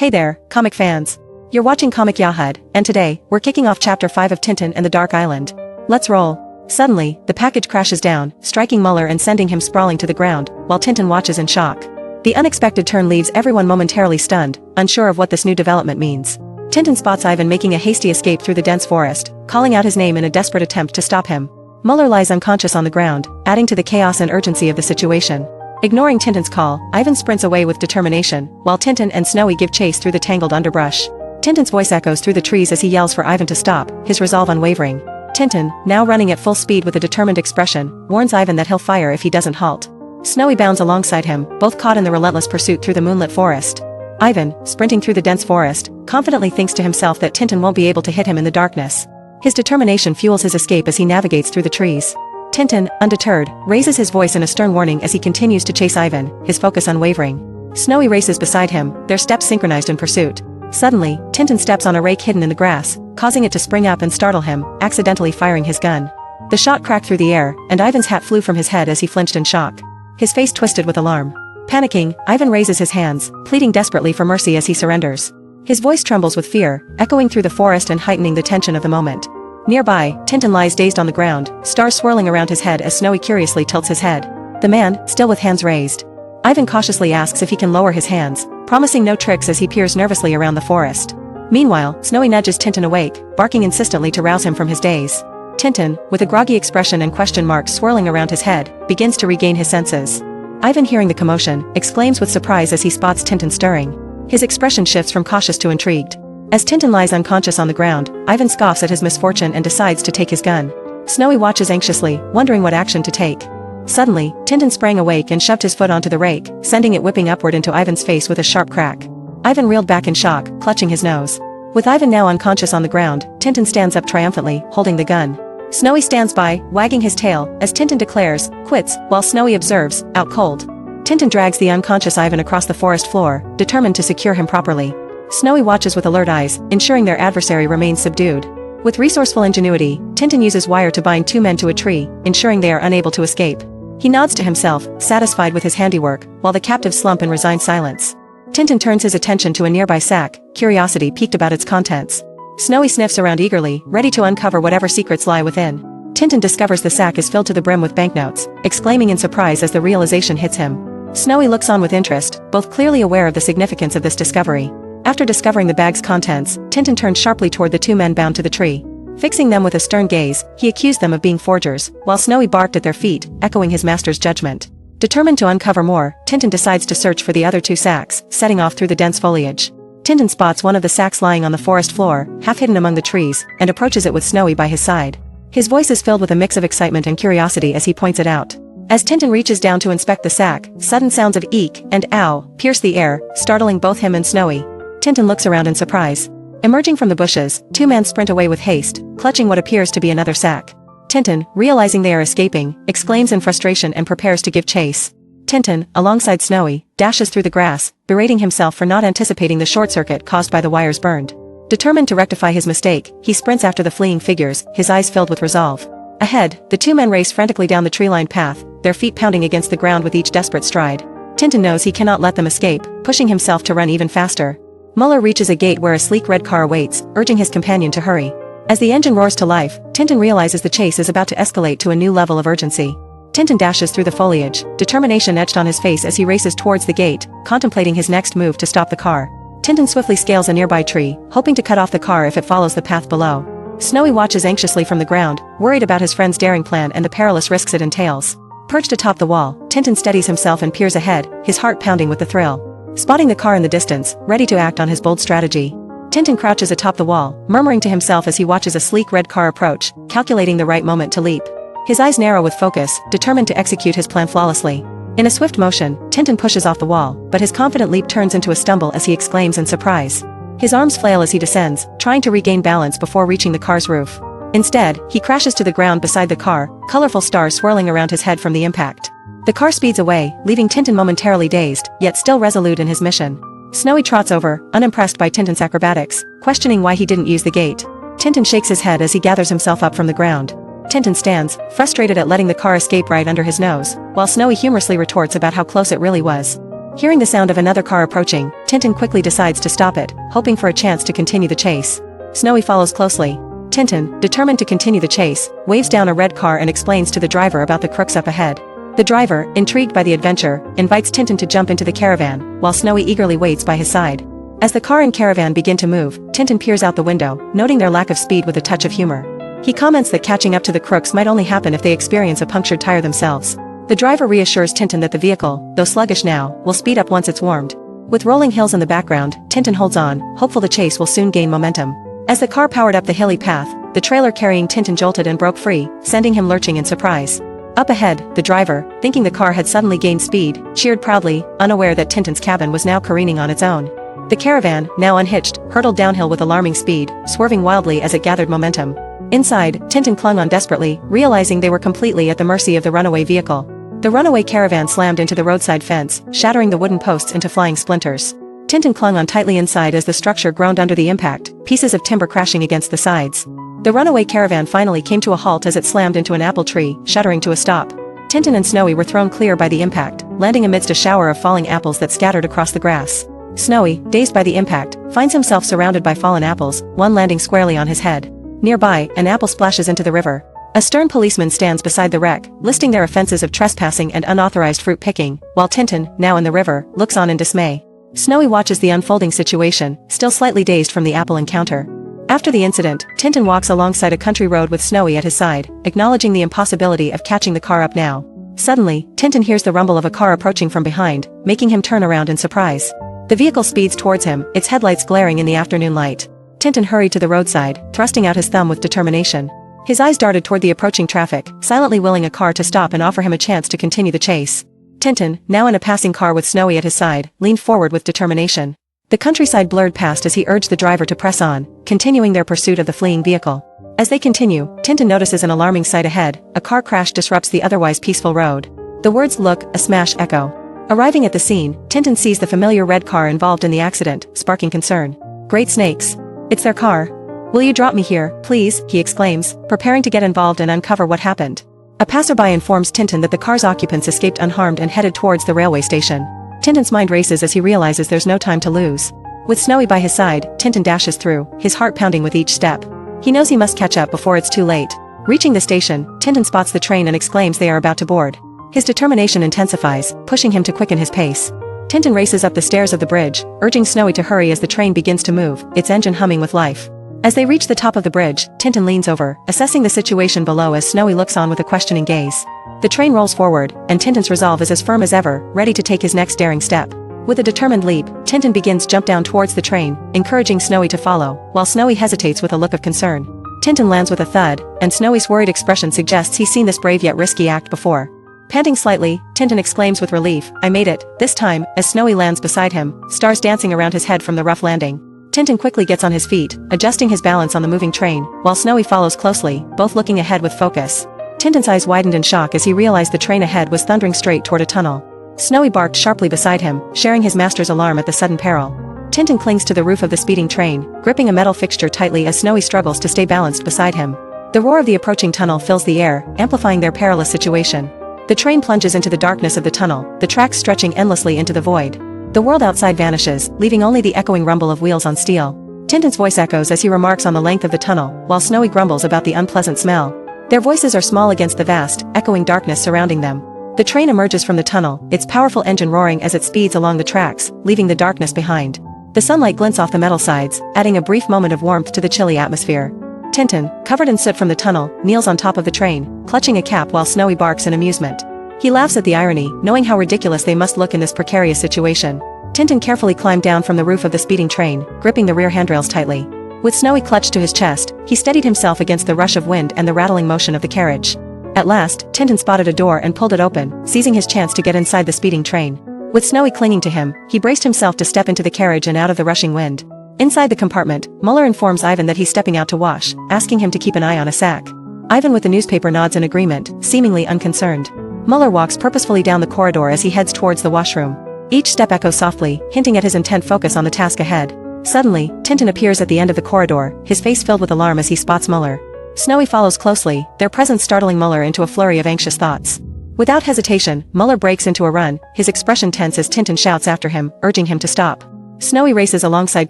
Hey there, comic fans. You're watching Comic Yahud, and today, we're kicking off Chapter 5 of Tintin and the Dark Island. Let's roll. Suddenly, the package crashes down, striking Müller and sending him sprawling to the ground, while Tintin watches in shock. The unexpected turn leaves everyone momentarily stunned, unsure of what this new development means. Tintin spots Ivan making a hasty escape through the dense forest, calling out his name in a desperate attempt to stop him. Müller lies unconscious on the ground, adding to the chaos and urgency of the situation. Ignoring Tintin's call, Ivan sprints away with determination, while Tintin and Snowy give chase through the tangled underbrush. Tintin's voice echoes through the trees as he yells for Ivan to stop, his resolve unwavering. Tintin, now running at full speed with a determined expression, warns Ivan that he'll fire if he doesn't halt. Snowy bounds alongside him, both caught in the relentless pursuit through the moonlit forest. Ivan, sprinting through the dense forest, confidently thinks to himself that Tintin won't be able to hit him in the darkness. His determination fuels his escape as he navigates through the trees. Tintin, undeterred, raises his voice in a stern warning as he continues to chase Ivan, his focus unwavering. Snowy races beside him, their steps synchronized in pursuit. Suddenly, Tintin steps on a rake hidden in the grass, causing it to spring up and startle him, accidentally firing his gun. The shot cracked through the air, and Ivan's hat flew from his head as he flinched in shock. His face twisted with alarm. Panicking, Ivan raises his hands, pleading desperately for mercy as he surrenders. His voice trembles with fear, echoing through the forest and heightening the tension of the moment. Nearby, Tintin lies dazed on the ground, stars swirling around his head as Snowy curiously tilts his head. The man, still with hands raised. Ivan cautiously asks if he can lower his hands, promising no tricks as he peers nervously around the forest. Meanwhile, Snowy nudges Tintin awake, barking insistently to rouse him from his daze. Tintin, with a groggy expression and question marks swirling around his head, begins to regain his senses. Ivan, hearing the commotion, exclaims with surprise as he spots Tintin stirring. His expression shifts from cautious to intrigued. As Tintin lies unconscious on the ground, Ivan scoffs at his misfortune and decides to take his gun. Snowy watches anxiously, wondering what action to take. Suddenly, Tintin sprang awake and shoved his foot onto the rake, sending it whipping upward into Ivan's face with a sharp crack. Ivan reeled back in shock, clutching his nose. With Ivan now unconscious on the ground, Tintin stands up triumphantly, holding the gun. Snowy stands by, wagging his tail, as Tintin declares, "Quits," while Snowy observes, "Out cold." Tintin drags the unconscious Ivan across the forest floor, determined to secure him properly. Snowy watches with alert eyes, ensuring their adversary remains subdued. With resourceful ingenuity, Tintin uses wire to bind two men to a tree, ensuring they are unable to escape. He nods to himself, satisfied with his handiwork, while the captives slump in resigned silence. Tintin turns his attention to a nearby sack, curiosity piqued about its contents. Snowy sniffs around eagerly, ready to uncover whatever secrets lie within. Tintin discovers the sack is filled to the brim with banknotes, exclaiming in surprise as the realization hits him. Snowy looks on with interest, both clearly aware of the significance of this discovery. After discovering the bag's contents, Tintin turned sharply toward the two men bound to the tree. Fixing them with a stern gaze, he accused them of being forgers, while Snowy barked at their feet, echoing his master's judgment. Determined to uncover more, Tintin decides to search for the other two sacks, setting off through the dense foliage. Tintin spots one of the sacks lying on the forest floor, half hidden among the trees, and approaches it with Snowy by his side. His voice is filled with a mix of excitement and curiosity as he points it out. As Tintin reaches down to inspect the sack, sudden sounds of eek and ow pierce the air, startling both him and Snowy. Tintin looks around in surprise. Emerging from the bushes, two men sprint away with haste, clutching what appears to be another sack. Tintin, realizing they are escaping, exclaims in frustration and prepares to give chase. Tintin, alongside Snowy, dashes through the grass, berating himself for not anticipating the short circuit caused by the wires burned. Determined to rectify his mistake, he sprints after the fleeing figures, his eyes filled with resolve. Ahead, the two men race frantically down the tree-lined path, their feet pounding against the ground with each desperate stride. Tintin knows he cannot let them escape, pushing himself to run even faster. Müller reaches a gate where a sleek red car awaits, urging his companion to hurry. As the engine roars to life, Tintin realizes the chase is about to escalate to a new level of urgency. Tintin dashes through the foliage, determination etched on his face as he races towards the gate, contemplating his next move to stop the car. Tintin swiftly scales a nearby tree, hoping to cut off the car if it follows the path below. Snowy watches anxiously from the ground, worried about his friend's daring plan and the perilous risks it entails. Perched atop the wall, Tintin steadies himself and peers ahead, his heart pounding with the thrill. Spotting the car in the distance, ready to act on his bold strategy, Tintin crouches atop the wall, murmuring to himself as he watches a sleek red car approach, calculating the right moment to leap. His eyes narrow with focus, determined to execute his plan flawlessly. In a swift motion, Tintin pushes off the wall, but his confident leap turns into a stumble as he exclaims in surprise. His arms flail as he descends, trying to regain balance before reaching the car's roof. Instead, he crashes to the ground beside the car, colorful stars swirling around his head from the impact. The car speeds away, leaving Tintin momentarily dazed, yet still resolute in his mission. Snowy trots over, unimpressed by Tintin's acrobatics, questioning why he didn't use the gate. Tintin shakes his head as he gathers himself up from the ground. Tintin stands, frustrated at letting the car escape right under his nose, while Snowy humorously retorts about how close it really was. Hearing the sound of another car approaching, Tintin quickly decides to stop it, hoping for a chance to continue the chase. Snowy follows closely. Tintin, determined to continue the chase, waves down a red car and explains to the driver about the crooks up ahead. The driver, intrigued by the adventure, invites Tintin to jump into the caravan, while Snowy eagerly waits by his side. As the car and caravan begin to move, Tintin peers out the window, noting their lack of speed with a touch of humor. He comments that catching up to the crooks might only happen if they experience a punctured tire themselves. The driver reassures Tintin that the vehicle, though sluggish now, will speed up once it's warmed. With rolling hills in the background, Tintin holds on, hopeful the chase will soon gain momentum. As the car powered up the hilly path, the trailer carrying Tintin jolted and broke free, sending him lurching in surprise. Up ahead, the driver, thinking the car had suddenly gained speed, cheered proudly, unaware that Tintin's cabin was now careening on its own. The caravan, now unhitched, hurtled downhill with alarming speed, swerving wildly as it gathered momentum. Inside, Tintin clung on desperately, realizing they were completely at the mercy of the runaway vehicle. The runaway caravan slammed into the roadside fence, shattering the wooden posts into flying splinters. Tintin clung on tightly inside as the structure groaned under the impact, pieces of timber crashing against the sides. The runaway caravan finally came to a halt as it slammed into an apple tree, shuddering to a stop. Tintin and Snowy were thrown clear by the impact, landing amidst a shower of falling apples that scattered across the grass. Snowy, dazed by the impact, finds himself surrounded by fallen apples, one landing squarely on his head. Nearby, an apple splashes into the river. A stern policeman stands beside the wreck, listing their offenses of trespassing and unauthorized fruit picking, while Tintin, now in the river, looks on in dismay. Snowy watches the unfolding situation, still slightly dazed from the apple encounter. After the incident, Tintin walks alongside a country road with Snowy at his side, acknowledging the impossibility of catching the car up now. Suddenly, Tintin hears the rumble of a car approaching from behind, making him turn around in surprise. The vehicle speeds towards him, its headlights glaring in the afternoon light. Tintin hurried to the roadside, thrusting out his thumb with determination. His eyes darted toward the approaching traffic, silently willing a car to stop and offer him a chance to continue the chase. Tintin, now in a passing car with Snowy at his side, leaned forward with determination. The countryside blurred past as he urged the driver to press on, continuing their pursuit of the fleeing vehicle. As they continue, Tintin notices an alarming sight ahead. A car crash disrupts the otherwise peaceful road. The words "look," a smash echo. Arriving at the scene, Tintin sees the familiar red car involved in the accident, sparking concern. Great snakes. It's their car. Will you drop me here, please, he exclaims, preparing to get involved and uncover what happened. A passerby informs Tintin that the car's occupants escaped unharmed and headed towards the railway station. Tintin's mind races as he realizes there's no time to lose. With Snowy by his side, Tintin dashes through, his heart pounding with each step. He knows he must catch up before it's too late. Reaching the station, Tintin spots the train and exclaims they are about to board. His determination intensifies, pushing him to quicken his pace. Tintin races up the stairs of the bridge, urging Snowy to hurry as the train begins to move, its engine humming with life. As they reach the top of the bridge, Tintin leans over, assessing the situation below as Snowy looks on with a questioning gaze. The train rolls forward, and Tintin's resolve is as firm as ever, ready to take his next daring step. With a determined leap, Tintin begins jump down towards the train, encouraging Snowy to follow, while Snowy hesitates with a look of concern. Tintin lands with a thud, and Snowy's worried expression suggests he's seen this brave yet risky act before. Panting slightly, Tintin exclaims with relief, "I made it," this time, as Snowy lands beside him, stars dancing around his head from the rough landing. Tintin quickly gets on his feet, adjusting his balance on the moving train, while Snowy follows closely, both looking ahead with focus. Tintin's eyes widened in shock as he realized the train ahead was thundering straight toward a tunnel. Snowy barked sharply beside him, sharing his master's alarm at the sudden peril. Tintin clings to the roof of the speeding train, gripping a metal fixture tightly as Snowy struggles to stay balanced beside him. The roar of the approaching tunnel fills the air, amplifying their perilous situation. The train plunges into the darkness of the tunnel, the tracks stretching endlessly into the void. The world outside vanishes, leaving only the echoing rumble of wheels on steel. Tintin's voice echoes as he remarks on the length of the tunnel, while Snowy grumbles about the unpleasant smell. Their voices are small against the vast, echoing darkness surrounding them. The train emerges from the tunnel, its powerful engine roaring as it speeds along the tracks, leaving the darkness behind. The sunlight glints off the metal sides, adding a brief moment of warmth to the chilly atmosphere. Tintin, covered in soot from the tunnel, kneels on top of the train, clutching a cap while Snowy barks in amusement. He laughs at the irony, knowing how ridiculous they must look in this precarious situation. Tintin carefully climbed down from the roof of the speeding train, gripping the rear handrails tightly. With Snowy clutched to his chest, he steadied himself against the rush of wind and the rattling motion of the carriage. At last, Tintin spotted a door and pulled it open, seizing his chance to get inside the speeding train. With Snowy clinging to him, he braced himself to step into the carriage and out of the rushing wind. Inside the compartment, Müller informs Ivan that he's stepping out to wash, asking him to keep an eye on a sack. Ivan with the newspaper nods in agreement, seemingly unconcerned. Müller walks purposefully down the corridor as he heads towards the washroom. Each step echoes softly, hinting at his intent focus on the task ahead. Suddenly, Tintin appears at the end of the corridor, his face filled with alarm as he spots Müller. Snowy follows closely, their presence startling Müller into a flurry of anxious thoughts. Without hesitation, Müller breaks into a run, his expression tense as Tintin shouts after him, urging him to stop. Snowy races alongside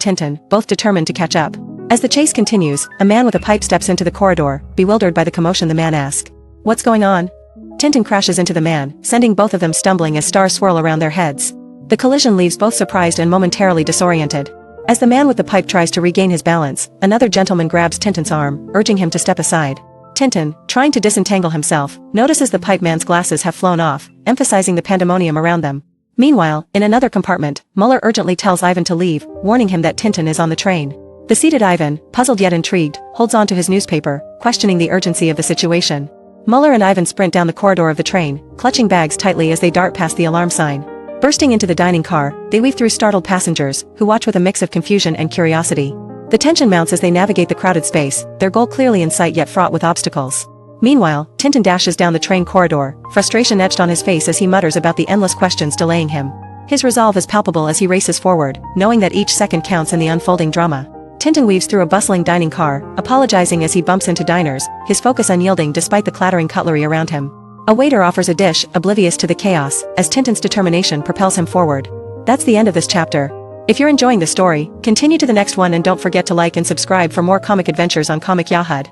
Tintin, both determined to catch up. As the chase continues, a man with a pipe steps into the corridor, bewildered by the commotion. The man asks, "What's going on?" Tintin crashes into the man, sending both of them stumbling as stars swirl around their heads. The collision leaves both surprised and momentarily disoriented. As the man with the pipe tries to regain his balance, another gentleman grabs Tintin's arm, urging him to step aside. Tintin, trying to disentangle himself, notices the pipe man's glasses have flown off, emphasizing the pandemonium around them. Meanwhile, in another compartment, Müller urgently tells Ivan to leave, warning him that Tintin is on the train. The seated Ivan, puzzled yet intrigued, holds on to his newspaper, questioning the urgency of the situation. Müller and Ivan sprint down the corridor of the train, clutching bags tightly as they dart past the alarm sign. Bursting into the dining car, they weave through startled passengers, who watch with a mix of confusion and curiosity. The tension mounts as they navigate the crowded space, their goal clearly in sight yet fraught with obstacles. Meanwhile, Tintin dashes down the train corridor, frustration etched on his face as he mutters about the endless questions delaying him. His resolve is palpable as he races forward, knowing that each second counts in the unfolding drama. Tintin weaves through a bustling dining car, apologizing as he bumps into diners, his focus unyielding despite the clattering cutlery around him. A waiter offers a dish, oblivious to the chaos, as Tintin's determination propels him forward. That's the end of this chapter. If you're enjoying the story, continue to the next one and don't forget to like and subscribe for more comic adventures on Comic Yahud.